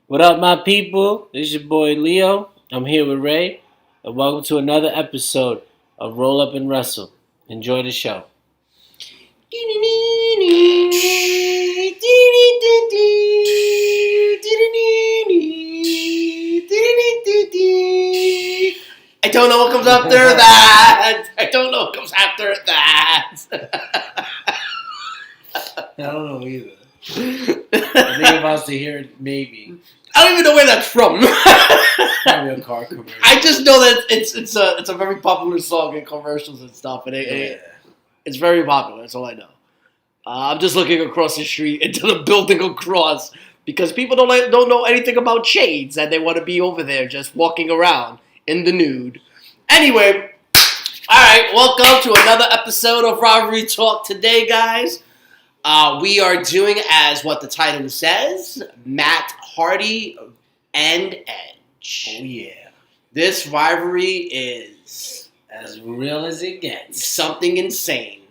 What up, my people? This is your boy Leo. I'm here with Ray, and welcome to another episode of Roll Up and Wrestle. Enjoy the show. I don't know what comes after that. I don't know what comes after that. I don't know either. I think I'm about to hear it, maybe. I don't even know where that's from. Maybe a car commercial. I just know that it's a very popular song in commercials and stuff, and it's very popular. That's all I know. I'm just looking across the street into the building across because people don't know anything about shades, and they want to be over there just walking around in the nude. Anyway, all right, welcome to another episode of Rivalry Talk today, guys. We are doing as what the title says, Matt Hardy and Edge. Oh yeah. This rivalry is as real as it gets. Something insane.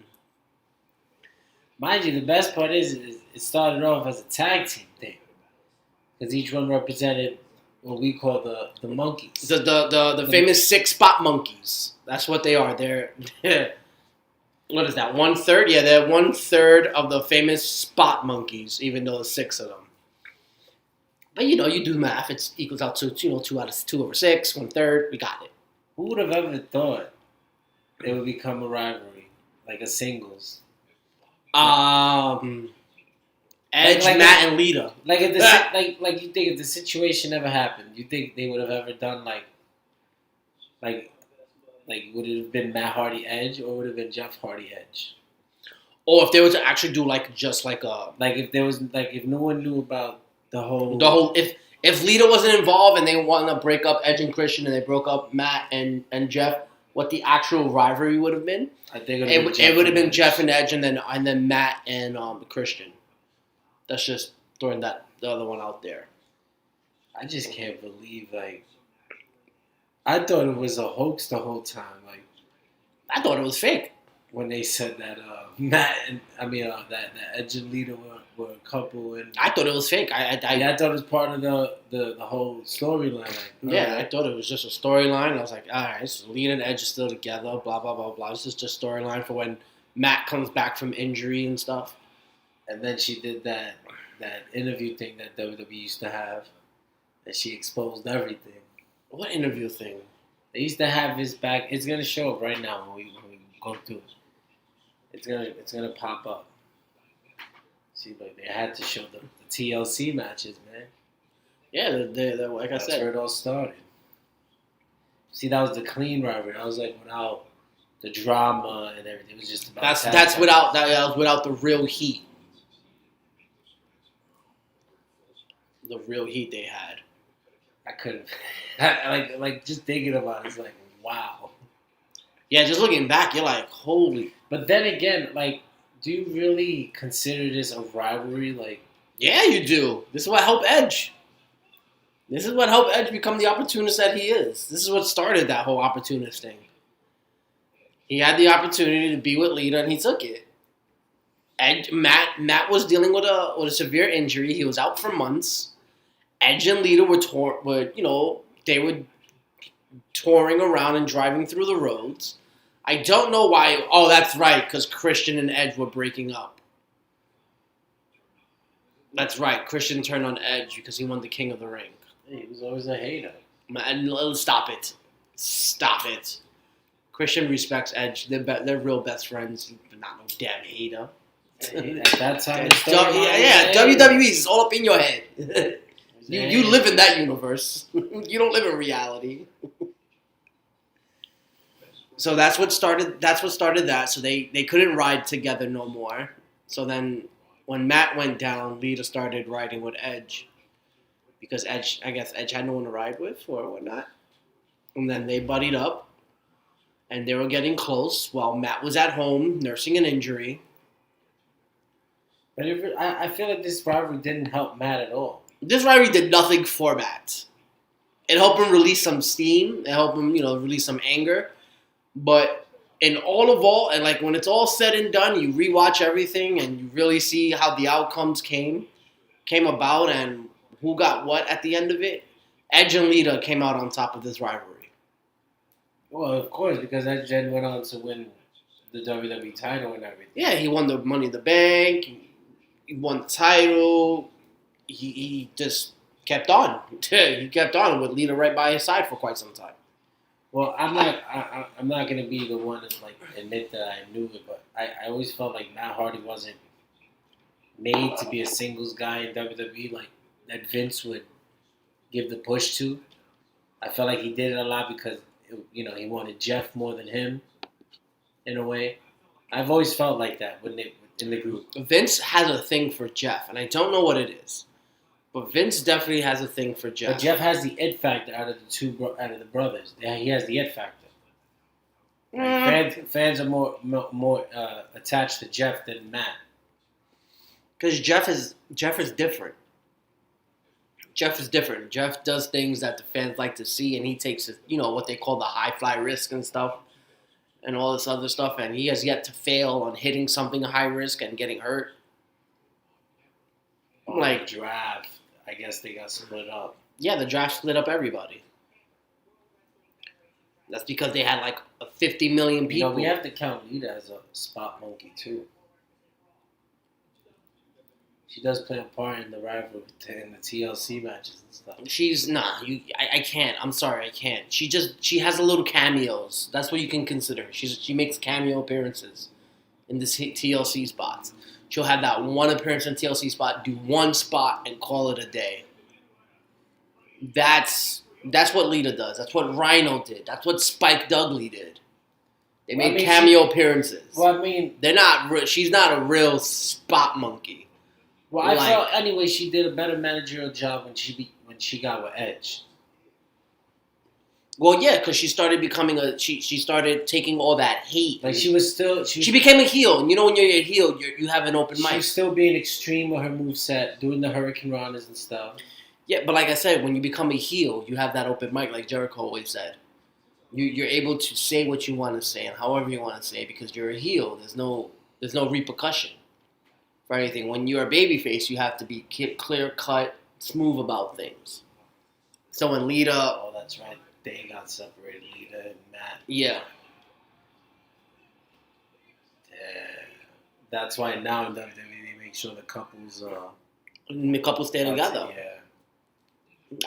Mind you, the best part is it started off as a tag team thing. Because each one represented what we call the monkeys. The famous 6-spot monkeys. That's what they are. They're what is that? 1/3? Yeah, they're 1/3 of the famous spot monkeys, even though there's 6 of them. But you do math. It equals out to 2 over 6, 1/3. We got it. Who would have ever thought it would become a rivalry, like a singles? Edge, Matt, and Lita. Like if like you think if the situation ever happened, you think they would have ever done like would it have been Matt Hardy Edge or would it have been Jeff Hardy Edge? Or if they were to actually do like if there was if no one knew about the whole if Lita wasn't involved and they wanted to break up Edge and Christian and they broke up Matt and Jeff, what the actual rivalry would have been? I think it would have been Jeff and Edge and then Matt and Christian. That's just throwing the other one out there. I just can't believe I thought it was a hoax the whole time. I thought it was fake when they said that Matt and that Edge and Lita were a couple, and I thought it was fake. I thought it was part of the whole storyline. I thought it was just a storyline. I was like, all right, so Lita and Edge are still together. Blah blah blah blah. This is just storyline for when Matt comes back from injury and stuff. And then she did that interview thing that WWE used to have, and she exposed everything. What interview thing? They used to have his back. It's gonna show up right now when we go through it. It's gonna pop up. See, but they had to show the TLC matches, man. Yeah, they like I said, that's where it all started. See, that was the clean rivalry. That was without the drama and everything. It was just about that was without the real heat. The real heat they had. I couldn't. Just thinking about it, it's like, wow. Yeah, just looking back, you're like, holy. But then again, do you really consider this a rivalry? Yeah, you do. This is what helped Edge. This is what helped Edge become the opportunist that he is. This is what started that whole opportunist thing. He had the opportunity to be with Lita, and he took it. Edge, Matt was dealing with a severe injury. He was out for months. Edge and Lita they were touring around and driving through the roads. I don't know why. Oh, that's right, because Christian and Edge were breaking up. That's right. Christian turned on Edge because he won the King of the Ring. He was always a hater. Man, stop it. Stop it. Christian respects Edge. They're real best friends, but not no damn hater. At that time, WWE is all up in your head. You live in that universe. You don't live in reality. So that's what started that. So they couldn't ride together no more. So then when Matt went down, Lita started riding with Edge. Because Edge had no one to ride with or whatnot. And then they buddied up. And they were getting close while Matt was at home nursing an injury. But I feel like this rivalry didn't help Matt at all. This rivalry did nothing for Matt. It helped him release some steam. It helped him, release some anger. But in all, and when it's all said and done, you rewatch everything and you really see how the outcomes came about and who got what at the end of it, Edge and Lita came out on top of this rivalry. Well, of course, because Edge then went on to win the WWE title and everything. Yeah, he won the Money in the Bank. He won the title. He just kept on. He kept on with Lita right by his side for quite some time. Well, I'm not gonna be the one to like admit that I knew it, but I always felt like Matt Hardy wasn't made to be a singles guy in WWE, like that Vince would give the push to. I felt like he did it a lot because he wanted Jeff more than him, in a way. I've always felt like that in the group. Vince has a thing for Jeff, and I don't know what it is, but Vince definitely has a thing for Jeff. But Jeff has the it factor out of the brothers. He has the it factor. Like fans are more attached to Jeff than Matt. Because Jeff is different. Jeff is different. Jeff does things that the fans like to see, and he takes what they call the high fly risk and stuff, and all this other stuff. And he has yet to fail on hitting something high risk and getting hurt. Like draft, I guess they got split up. Yeah, the draft split up everybody. That's because they had like 50 million people. We have to count Lita as a spot monkey too. She does play a part in the rivalry in the TLC matches and stuff. She's I can't. I'm sorry, I can't. She has a little cameos. That's what you can consider. She makes cameo appearances in the TLC spots. She'll have that one appearance in TLC spot, do one spot, and call it a day. That's what Lita does. That's what Rhino did. That's what Spike Dudley did. They made cameo appearances. Well, I mean, they're not. She's not a real spot monkey. Well, I felt anyway she did a better managerial job when she got with Edge. Well, yeah, because she started becoming she started taking all that hate. Like she became a heel, and when you're a heel, you have an open mic. She's still being extreme with her moveset, doing the Hurricane Ranas and stuff. Yeah, but like I said, when you become a heel, you have that open mic, like Jericho always said. You're able to say what you want to say and however you want to say because you're a heel. There's no repercussion for anything. When you're a babyface, you have to be clear cut, smooth about things. So when Lita, oh, that's right, they got separated, Lita and Matt. Yeah. That's why now in WWE they make sure the couples stay together. Yeah.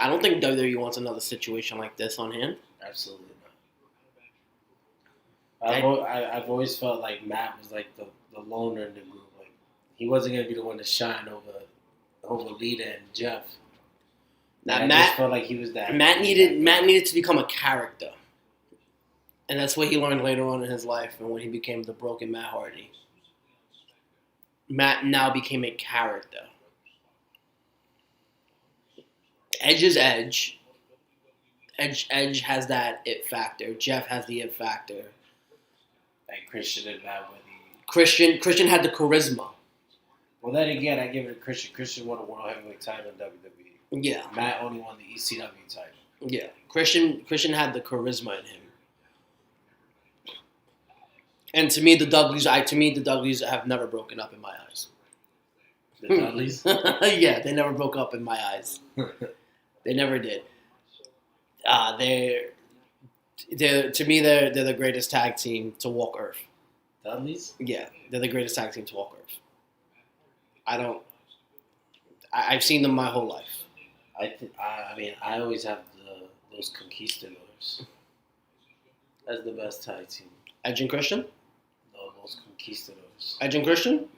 I don't think WWE wants another situation like this on hand. Absolutely not. I've always felt like Matt was like the loner in the group. Like he wasn't gonna be the one to shine over Lita and Jeff. Now, Matt felt like he was that. Matt needed to become a character, and that's what he learned later on in his life, and when he became the broken Matt Hardy. Matt now became a character. Edge is Edge. Edge has that it factor. Jeff has the it factor. Like Christian and Matt when Christian had the charisma. Well, then again, I give it to Christian. Christian won a World Heavyweight title in WWE. Yeah. Matt only won the ECW title. Yeah. Christian had the charisma in him. And to me, the Dudleys have never broken up in my eyes. The Dudleys? Yeah, they never broke up in my eyes. They never did. They're the greatest tag team to walk Earth. Dudleys? Yeah, they're the greatest tag team to walk Earth. I've seen them my whole life. I always have those conquistadors as the best tag team. Edge and Christian? No, Los Conquistadors. Edge and Christian?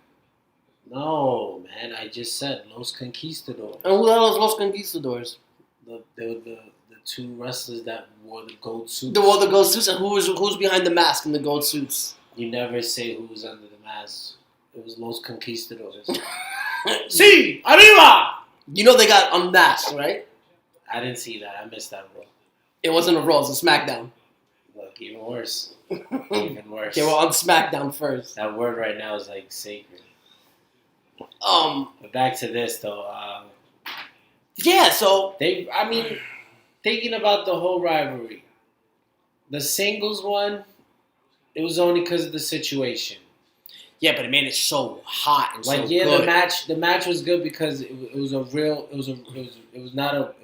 No, man. I just said Los Conquistadors. And who the hell is Los Conquistadors? They were the two wrestlers that wore the gold suits. They wore the gold suits, and who's behind the mask in the gold suits? You never say who was under the mask. It was Los Conquistadors. Sí, arriba! You know they got unmasked, right? I didn't see that. I missed that, bro. It wasn't a Raw, it was a SmackDown. Look, even worse. Even worse. They were on SmackDown first. That word right now is like sacred. But back to this though. Yeah, so thinking about the whole rivalry, the singles one, it was only because of the situation. Yeah, but it made it so hot and Like so yeah, good. the match was good because it was a real it was not a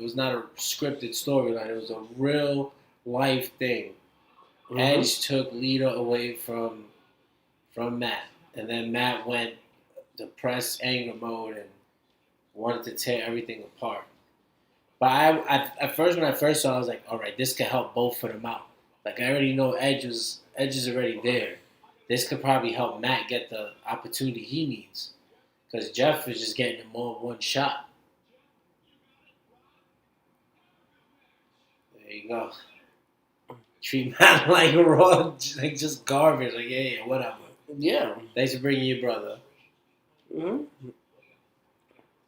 scripted storyline. It was a real life thing. Mhm. Edge took Lita away from Matt, and then Matt went depressed anger mode and wanted to tear everything apart. But at first when I first saw it, I was like, all right, this could help both of them out. Like I already know Edge is already there. This could probably help Matt get the opportunity he needs. Because Jeff is just getting him more one shot. There you go. Treat Matt like raw, like just garbage. Like, yeah, whatever. Yeah. Thanks for bringing your brother. Mm-hmm.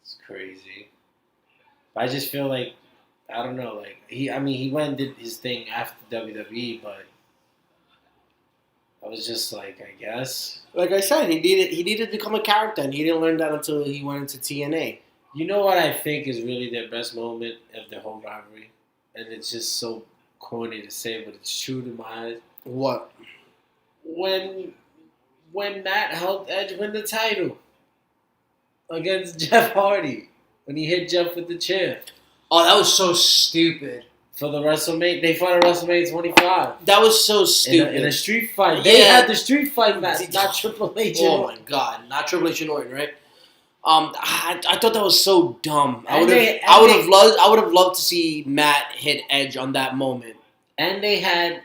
It's crazy. But I just feel like, I don't know, like, he went and did his thing after WWE, but I was just like, I guess. Like I said, he needed to become a character, and he didn't learn that until he went into TNA. You know what I think is really their best moment of the whole rivalry? And it's just so corny to say, but it's true to my eyes. What? When Matt helped Edge win the title against Jeff Hardy. When he hit Jeff with the chair. Oh, that was so stupid. For the WrestleMania, they fought at WrestleMania 25. That was so stupid. In a street fight. They had the street fight match, not Triple H. Oh my god, not Triple H and Orton, right? I thought that was so dumb. I would have loved to see Matt hit Edge on that moment. And they had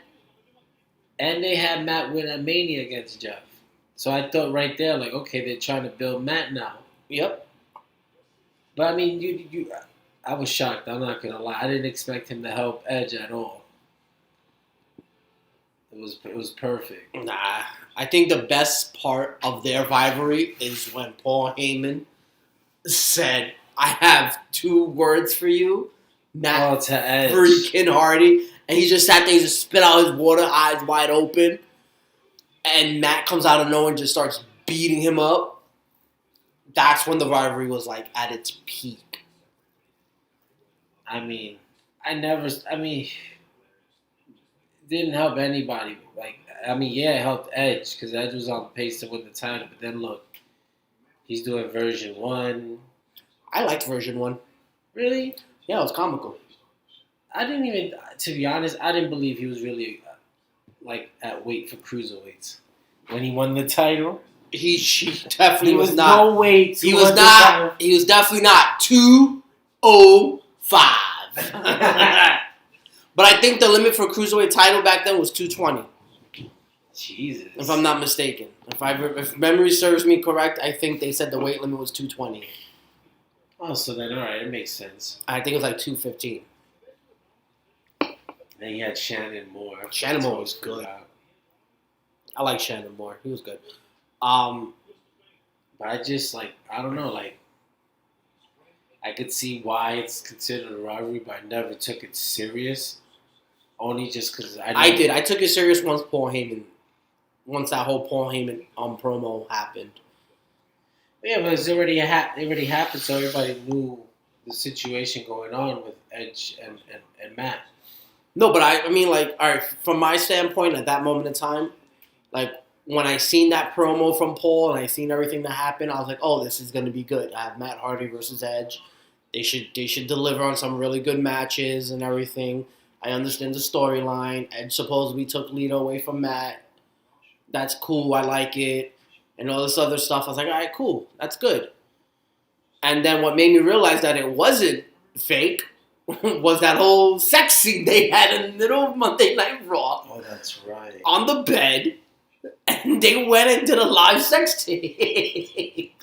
Matt win at Mania against Jeff. So I thought right there, like, okay, they're trying to build Matt now. Yep. But I mean, I was shocked. I'm not gonna lie. I didn't expect him to help Edge at all. It was perfect. Nah, I think the best part of their rivalry is when Paul Heyman said, "I have 2 words for you, Matt to Edge. freaking Hardy," and he just sat there, he just spit out his water, eyes wide open, and Matt comes out of nowhere and just starts beating him up. That's when the rivalry was like at its peak. I mean, it didn't help anybody. Like, I mean, yeah, it helped Edge because Edge was on pace to win the title. But then look, he's doing version 1. I liked version 1. Really? Yeah, it was comical. I didn't even, to be honest, I didn't believe he was really like at weight for cruiserweights when he won the title. He definitely was not. No weight. He was not. He was definitely not 205. But I think the limit for cruiserweight title back then was 220. Jesus. If I'm not mistaken, if memory serves me correct, I think they said the weight limit was 220. Oh, so then all right, it makes sense. I think it was like 215. Then you had Shannon Moore. Shannon Moore was good. I like Shannon Moore. He was good. But I just I don't know, I could see why it's considered a rivalry, but I never took it serious. Only just because I did. I took it serious once that whole Paul Heyman promo happened. Yeah, but it's already happened, so everybody knew the situation going on with Edge and Matt. No, but I mean, like, all right, from my standpoint, at that moment in time, like, when I seen that promo from Paul and I seen everything that happened, I was like, oh, this is going to be good. I have Matt Hardy versus Edge. They should deliver on some really good matches and everything. I understand the storyline. Edge supposedly took Lita away from Matt. That's cool. I like it. And all this other stuff. I was like, all right, cool. That's good. And then what made me realize that it wasn't fake was that whole sex scene they had in the middle of Monday Night Raw. Oh, that's right. On the bed. And they went and did a live sex tape.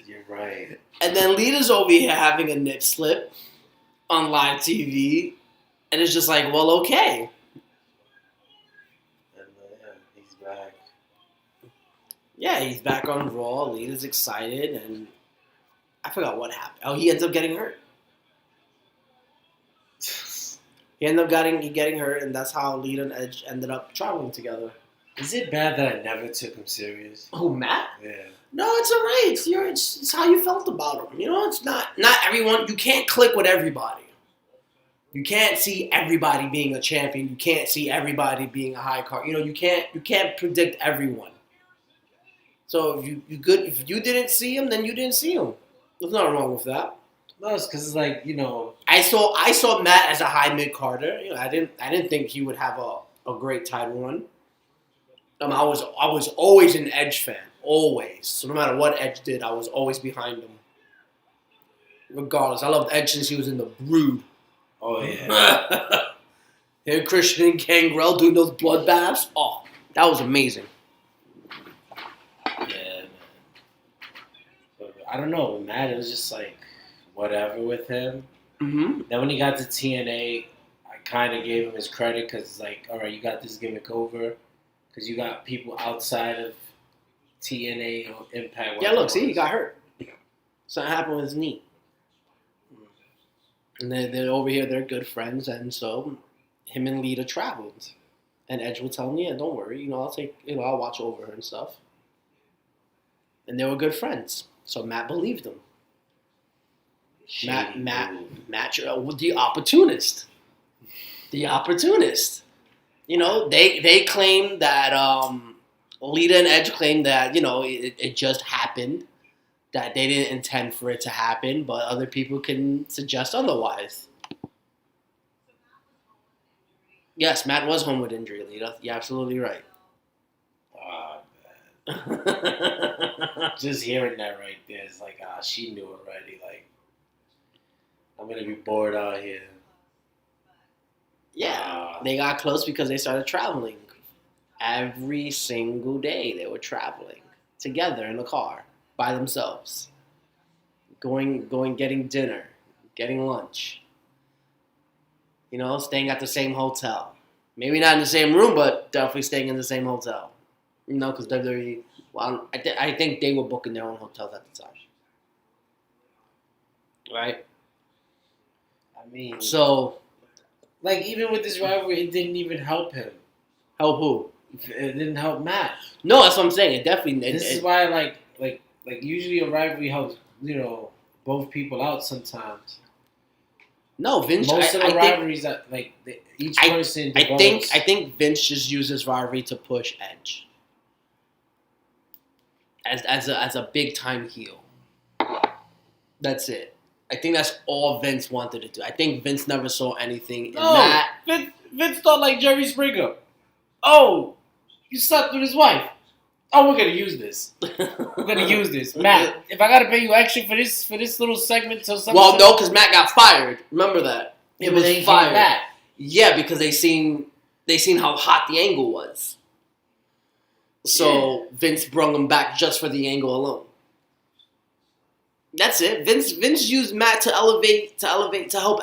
You're right. And then Lita's over here having a nip slip on live TV. And it's just like, well, okay. And he's back. Yeah, he's back on Raw. Lita's excited. And I forgot what happened. Oh, he ends up getting hurt. He ended up getting hurt. And that's how Lita and Edge ended up traveling together. Is it bad that I never took him serious? Oh, Matt? Yeah. No, it's all right. It's how you felt about him. You know, it's not everyone. You can't click with everybody. You can't see everybody being a champion. You can't see everybody being a high card. You know, you can't predict everyone. So if you didn't see him, then you didn't see him. There's nothing wrong with that. No, it's because it's like, I saw Matt as a high mid Carter. I didn't think he would have a great title run. I was always an Edge fan, always. So no matter what Edge did, I was always behind him. Regardless, I loved Edge since he was in the Brood. Oh yeah. Him, Christian, and Gangrel doing those bloodbaths. Oh, that was amazing. Yeah, man. But I don't know, Matt. It was just like whatever with him. Mm-hmm. Then when he got to TNA, I kind of gave him his credit because it's like, all right, you got this gimmick over because you got people outside of TNA or Impact. Yeah, look, see, he got hurt. Something happened with his knee. And they're over here, they're good friends, and so him and Lita traveled. And Edge would tell me, yeah, don't worry, I'll watch over her and stuff. And they were good friends. So Matt believed him. Matt, the opportunist. The opportunist. They claim that Lita and Edge claimed that, it just happened. That they didn't intend for it to happen, but other people can suggest otherwise. Yes, Matt was home with injury, Lita. You're absolutely right. Oh, man. Just hearing that right there is like, she knew already. Like, I'm going to be bored out here. Yeah, they got close because they started traveling. Every single day they were traveling together in the car. By themselves, going, getting dinner, getting lunch. Staying at the same hotel. Maybe not in the same room, but definitely staying in the same hotel. Because WWE. Well, I think they were booking their own hotels at the time. Right. I mean, so, like even with this rivalry, it didn't even help him. Help who? It didn't help Matt. No, that's what I'm saying. It definitely. This is why, like usually a rivalry helps, both people out sometimes. No, Vince. Most of the rivalries that each person. I think Vince just uses rivalry to push Edge as a big time heel. That's it. I think that's all Vince wanted to do. I think Vince never saw anything in that. Vince thought like Jerry Springer. Oh, you slept with his wife. Oh, we're gonna use this. We're gonna use this, Matt. If I gotta pay you extra for this little segment till something. Well, no, because Matt got fired. Remember that it was fired. Back. Yeah, because they seen how hot the angle was. So Vince brung him back just for the angle alone. That's it. Vince used Matt to help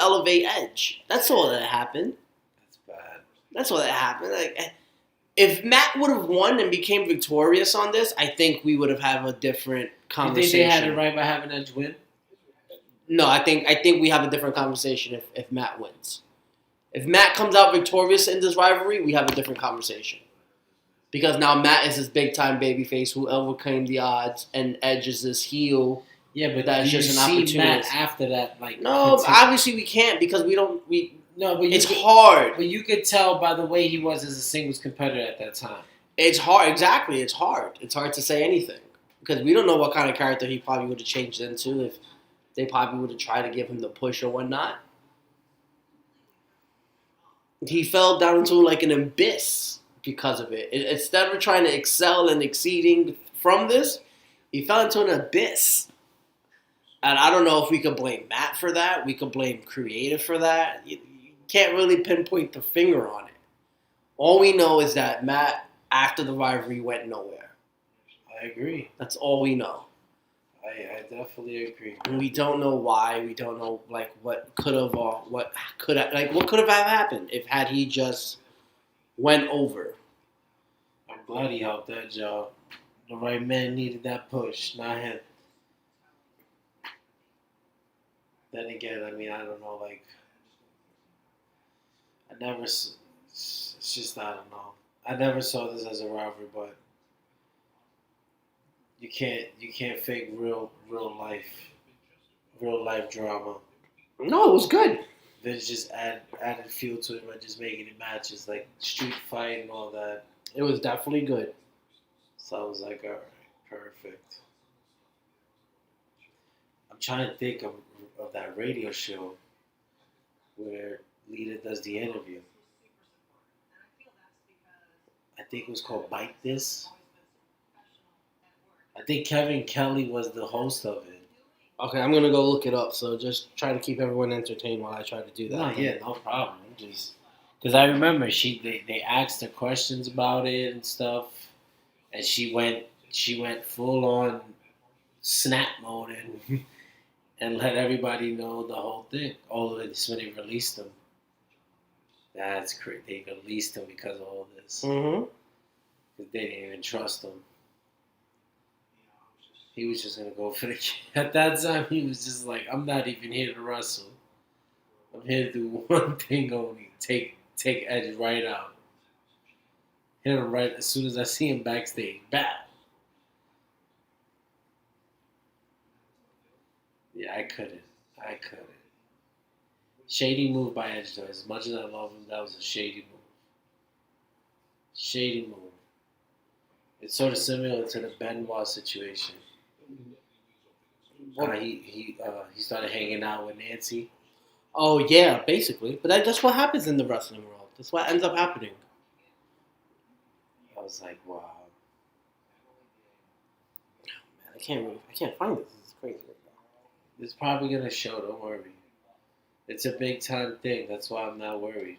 elevate Edge. That's all that happened. That's bad. That's all that happened. Like, if Matt would have won and became victorious on this, I think we would have had a different conversation. You think they had it right by having Edge win? No, I think we have a different conversation if Matt wins. If Matt comes out victorious in this rivalry, we have a different conversation. Because now Matt is this big time babyface who overcame the odds, and Edge is this heel. Yeah, but that's just an opportunity. Matt after that, no, obviously we can't because we don't. No, but it's hard. But you could tell by the way he was as a singles competitor at that time. It's hard. Exactly, it's hard. It's hard to say anything because we don't know what kind of character he probably would have changed into if they probably would have tried to give him the push or whatnot. He fell down into like an abyss because of it. Instead of trying to excel and exceeding from this, he fell into an abyss. And I don't know if we could blame Matt for that. We could blame creative for that. You can't really pinpoint the finger on it. All we know is that Matt, after the rivalry, went nowhere. I agree. That's all we know. I definitely agree. And we don't know why. We don't know what could have happened if had he just went over. I'm glad he helped that job. The right man needed that push, not him. Then again, I mean, I don't know, it's just, I don't know. I never saw this as a rivalry, but you can't fake real life drama. No, it was good. Vince just added fuel to it by just making it matches, like street fight and all that. It was definitely good. So I was like, all right, Perfect. I'm trying to think of that radio show where Lita does the interview. I think it was called Bite This. I think Kevin Kelly was the host of it. Okay, I'm gonna go look it up. So just try to keep everyone entertained while I try to do that. No, yeah, no problem. Just because I remember they asked her questions about it and stuff, and she went full on snap mode and let everybody know the whole thing. All of it when they released them. That's great. They released him because of all this. Mm-hmm. Because they didn't even trust him. He was just gonna go for the. At that time, he was just like, "I'm not even here to wrestle. I'm here to do one thing only: take Edge right out. Hit him right as soon as I see him backstage. Bat." Yeah, I couldn't. Shady move by Edge though. As much as I love him, that was a shady move. Shady move. It's sort of similar to the Benoit situation. He started hanging out with Nancy. Oh yeah, basically. But that's what happens in the wrestling world. That's what ends up happening. I was like, wow. Man, I can't find this. This is crazy right now. It's probably gonna show. Don't worry. It's a big time thing. That's why I'm not worried.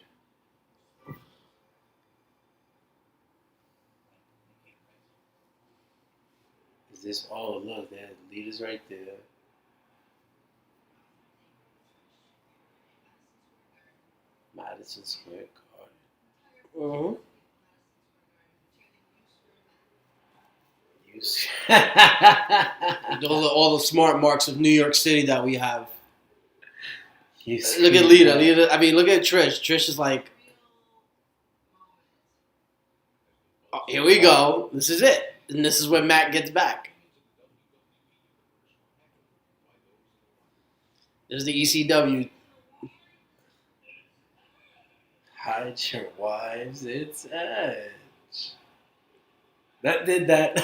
Is this? Oh look, that leader's right there. Madison Square Garden. Mm-hmm. All the smart marks of New York City that we have. Look at Lita. I mean, look at Trish. Trish is like, oh, here we go. This is it. And this is when Matt gets back. There's the ECW. Hide your wives, it's Edge. That did that.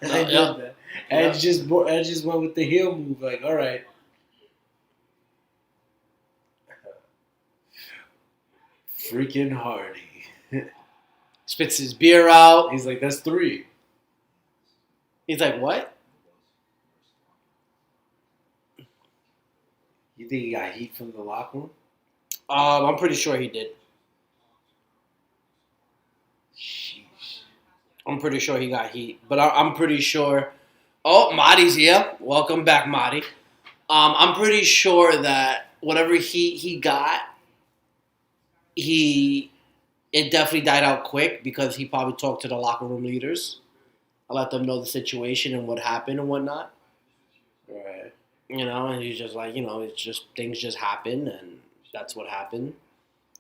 I did that. Edge just went with the heel move. Like, all right. Freaking Hardy. Spits his beer out. He's like, that's 3. He's like, what? You think he got heat from the locker room? I'm pretty sure he did. Sheesh. I'm pretty sure he got heat. But I'm pretty sure... Oh, Marty's here. Welcome back, Marty. I'm pretty sure that whatever heat he got, it definitely died out quick because he probably talked to the locker room leaders. I let them know the situation and what happened and whatnot. Right. You know, and he's just like, you know, it's just things just happen and that's what happened.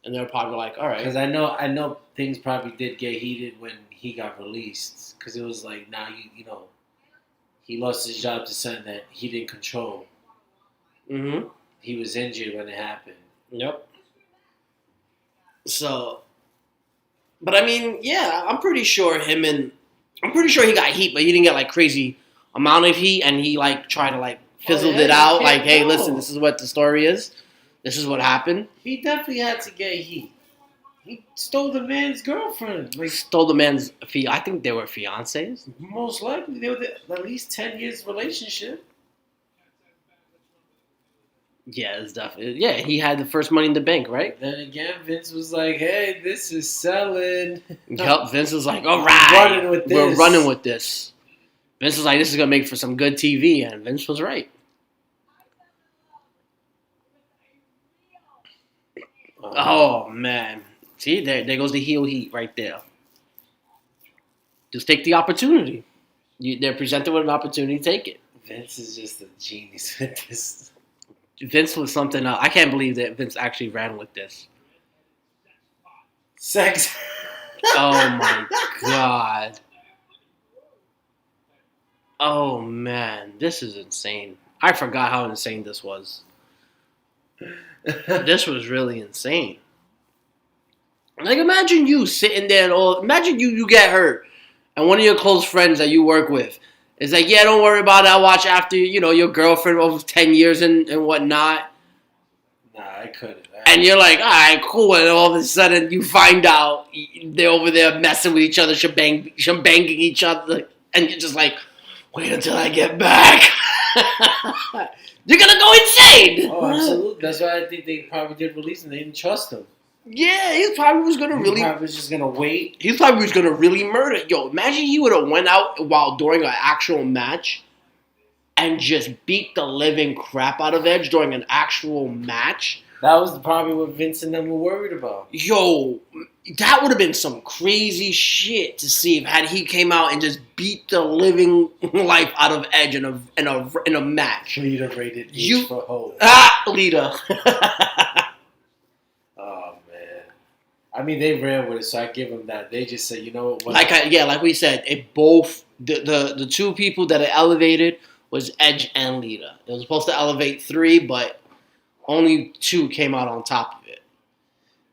And they're probably like, all right. Because I know things probably did get heated when he got released. Because it was like, now, you know, he lost his job to something that he didn't control. Mm-hmm. He was injured when it happened. Yep. So, but I mean, yeah, I'm pretty sure he got heat, but he didn't get like crazy amount of heat, and he like tried to like fizzled it out, like, hey, listen, this is what the story is, this is what happened. He definitely had to get heat. He stole the man's girlfriend. Like, stole the man's I think they were fiancés. Most likely, they were at least 10 years relationship. Yeah, it's definitely. Yeah, he had the first Money in the Bank, right? Then again, Vince was like, "Hey, this is selling." Yep, Vince was like, "All right, we're running with this." Vince was like, "This is gonna make for some good TV," and Vince was right. Oh man, see, there goes the heel heat right there. Just take the opportunity. They're presented with an opportunity, take it. Vince is just a genius with this. Vince was something else. I can't believe that Vince actually ran with this. Sex. Oh my god. Oh man, this is insane. I forgot how insane this was. This was really insane. Like, imagine you sitting there imagine you get hurt and one of your close friends that you work with It's like, yeah, don't worry about it. I'll watch after, your girlfriend over 10 years and whatnot. Nah, I couldn't. And you're like, all right, cool. And all of a sudden, you find out they're over there messing with each other, shebanging each other. And you're just like, wait until I get back. You're going to go insane. Oh, absolutely. That's why I think they probably did release him. They didn't trust him. Yeah, he probably was going to really... He probably was just going to wait. He probably was going to really murder. Yo, imagine he would have went out during an actual match and just beat the living crap out of Edge during an actual match. That was probably what Vince and them were worried about. Yo, that would have been some crazy shit to see had he came out and just beat the living life out of Edge in a match. Lita rated H for hope. Lita. Oh man, I mean they ran with it, so I give them that. They just said, you know what? Like we said, it both the two people that it elevated was Edge and Lita. It was supposed to elevate 3, but only 2 came out on top of it.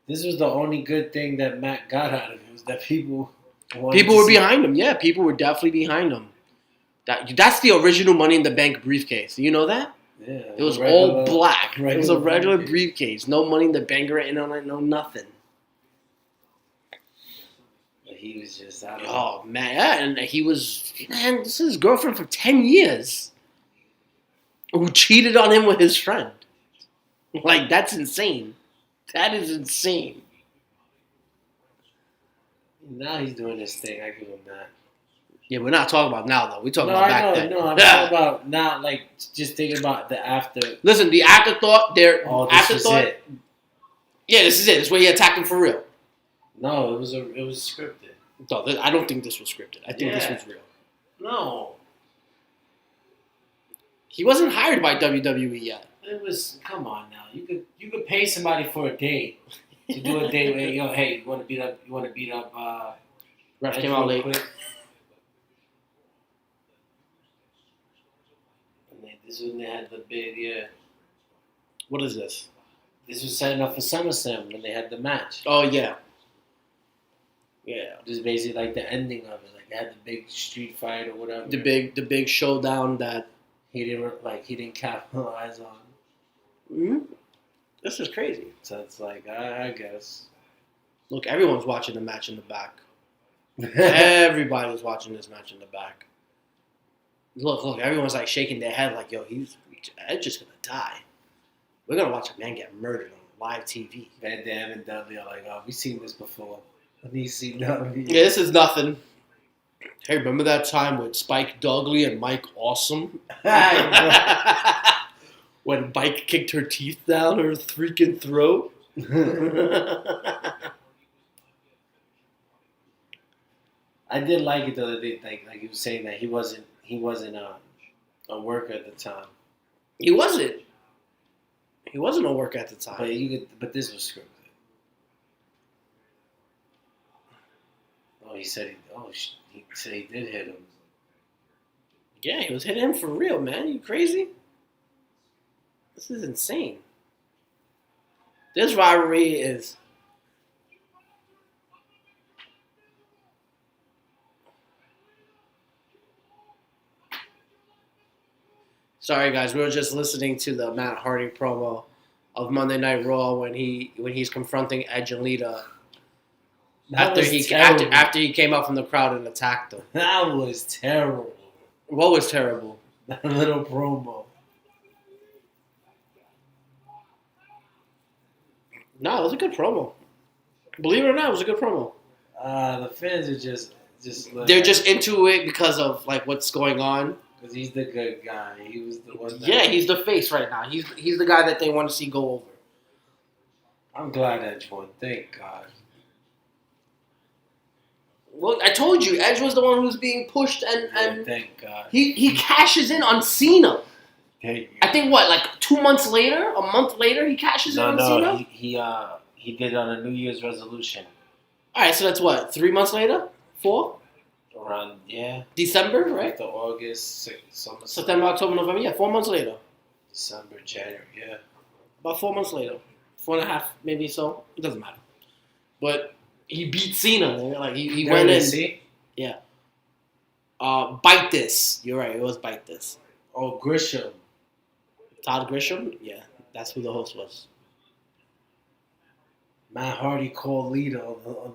This was the only good thing that Matt got out of it, was that people were behind him. Yeah, people were definitely behind him. That's the original Money in the Bank briefcase. You know that? Yeah. It was all black. It was a regular briefcase. No Money in the Bank written on it, no nothing. He was just out of Oh, man. Yeah, and this is his girlfriend for 10 years. Who cheated on him with his friend. Like, that's insane. That is insane. Now he's doing this thing. I give him that. Yeah, we're not talking about now, though. We're talking about back then. No, I'm talking about now, like, just thinking about the after. Listen, the afterthought, this is it. Yeah, this is it. This is where he attacked him for real. No, it was scripted. No, I don't think this was scripted. I think this was real. No. He wasn't hired by WWE yet. It was, come on now. You could pay somebody for a date. To do a date where, hey, you want to beat up, Ref came out late. Quick? This was when they had the big, What is this? This was setting up for SummerSlam when they had the match. Oh, yeah. Yeah. This is basically like the ending of it. Like they had the big street fight or whatever. The big showdown that he didn't capitalize on. Mm-hmm. This is crazy. So it's like, I guess. Look, everyone's watching the match in the back. Everybody was watching this match in the back. Look, everyone's like shaking their head like, yo, Edge is gonna die. We're gonna watch a man get murdered on live TV. Van Dam and Dudley are like, oh, we've seen this before. We've seen nothing. Yeah, this is nothing. Hey, remember that time with Spike Dudley and Mike Awesome? When Mike kicked her teeth down her freaking throat? I did like it though that they like he was saying that he wasn't a worker at the time. He wasn't. He wasn't a worker at the time. But this was scripted. Oh, he said he did hit him. Yeah, he was hitting him for real, man. You crazy? This is insane. This rivalry is... Sorry, guys. We were just listening to the Matt Hardy promo of Monday Night Raw when he's confronting Edge and Lita after he came out from the crowd and attacked them. That was terrible. What was terrible? That little promo. No, it was a good promo. Believe it or not, it was a good promo. The fans are just like, they're just into it because of like what's going on. Because he's the good guy. He was the one. He's the face right now. He's the guy that they want to see go over. I'm glad Edge won. Thank God. Well, I told you, Edge was the one who was being pushed, and thank God. He cashes in on Cena. I think like 2 months later, a month later, he cashes in on Cena. He did it on a New Year's resolution. All right, so that's what 3 months later, 4. Around December, right? After August, September, October, November. Yeah, 4 months later. December, January. Yeah, about 4 months later, 4.5 maybe. So it doesn't matter. But he beat Cena. Like he went in. See? Yeah. Bite This. You're right. It was Bite This. Oh, Grisham. Todd Grisham. Yeah, that's who the host was. Matt Hardy called Lita on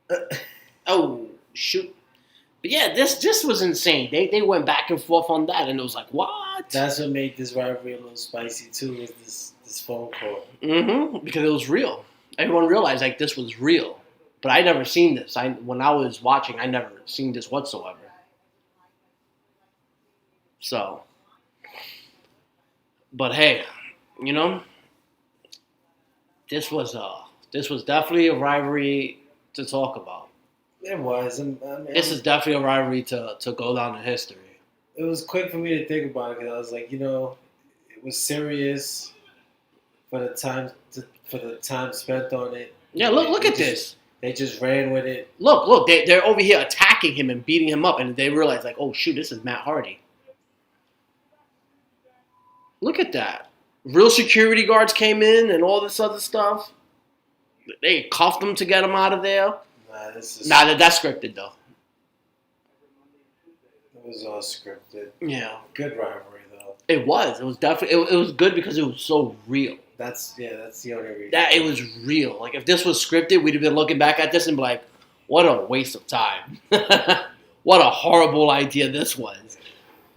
the. Oh shoot! But yeah, this was insane. They went back and forth on that, and it was like, what? That's what made this rivalry a little spicy too. Was this phone call? Mm-hmm. Because it was real. Everyone realized like this was real. But I never seen this. When I was watching, I never seen this whatsoever. So, but hey, you know, this was definitely a rivalry to talk about. It was. This is definitely a rivalry to go down in history. It was quick for me to think about it because I was like, it was serious for the time spent on it. Yeah, look at this. They just ran with it. Look, they're over here attacking him and beating him up, and they realize like, oh shoot, this is Matt Hardy. Look at that. Real security guards came in and all this other stuff. They cuffed him to get him out of there. That's scripted though. It was all scripted. Yeah. Good rivalry though. It was. It was definitely. It was good because it was so real. That's the only reason. That it was real. Like if this was scripted, we'd have been looking back at this and be like, "What a waste of time! What a horrible idea this was."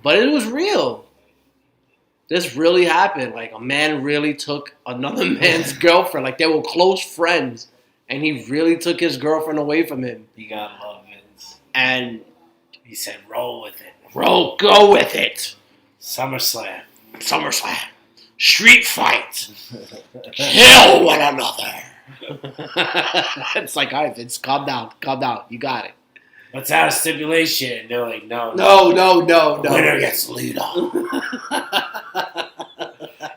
But it was real. This really happened. Like a man really took another man's girlfriend. Like they were close friends, and he really took his girlfriend away from him. He got love, Vince. And he said, "Roll with it. Go with it." SummerSlam. Street fight. Kill one another. It's like, all right, Vince, calm down. You got it. What's our stipulation? They're like, no. The winner gets Lita.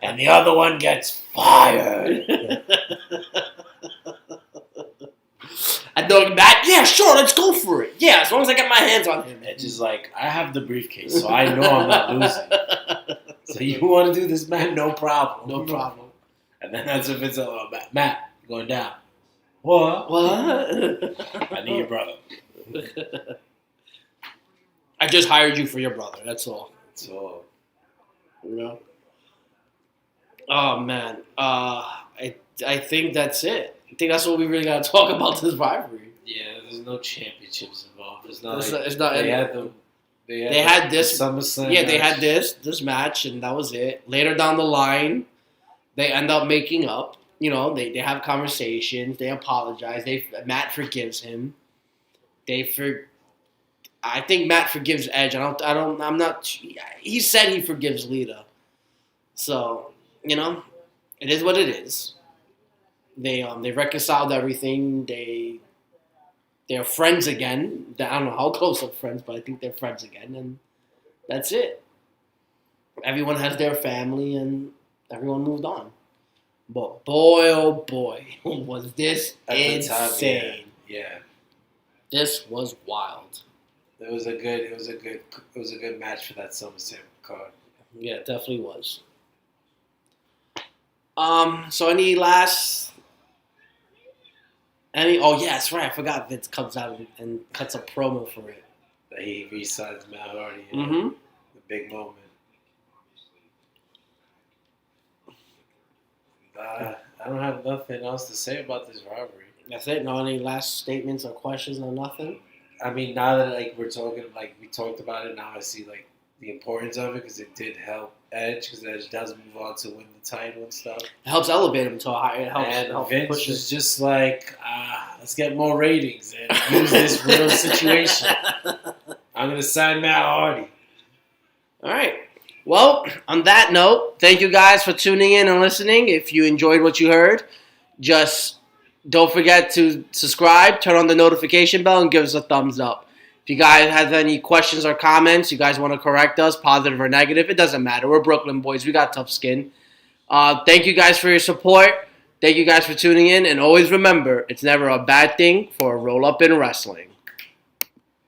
And the other one gets fired. And they're like, Matt, yeah, sure, let's go for it. Yeah, as long as I get my hands on him. It's just like, I have the briefcase, so I know I'm not losing. So you want to do this, man? No problem. And then that's if it's Matt, going down. What? I need your brother. I just hired you for your brother. That's all. You know? Oh man. I think that's it. I think that's what we really got to talk about this rivalry. Yeah, there's no championships involved. It's not. They had this SummerSlam. Yeah, they had this match, and that was it. Later down the line, they end up making up. You know, they have conversations. They apologize. Matt forgives him. I think Matt forgives Edge. I'm not. He said he forgives Lita. So, you know, it is what it is. They reconciled everything. They're friends again. I don't know how close they're friends, but I think they're friends again, and that's it. Everyone has their family, and everyone moved on. But boy, oh boy, was this insane! Yeah, this was wild. It was a good match for that SummerSlam card. Yeah, it definitely was. So any last? Oh, yeah, that's right. I forgot Vince comes out and cuts a promo for it. He re-signs Matt Hardy. Mm-hmm. The big moment. I don't have nothing else to say about this rivalry. That's it? No any last statements or questions or nothing? I mean, now that we talked about it, now I see the importance of it because it did help Edge because Edge does move on to win the title and stuff. It helps elevate him to a higher. It helps. And Vince was just like, let's get more ratings and use this real situation. I'm gonna sign Matt Hardy. All right. Well, on that note, thank you guys for tuning in and listening. If you enjoyed what you heard, just don't forget to subscribe, turn on the notification bell, and give us a thumbs up. If you guys have any questions or comments, you guys want to correct us, positive or negative, it doesn't matter. We're Brooklyn boys. We got tough skin. Thank you guys for your support. Thank you guys for tuning in. And always remember, it's never a bad thing for a roll-up in wrestling.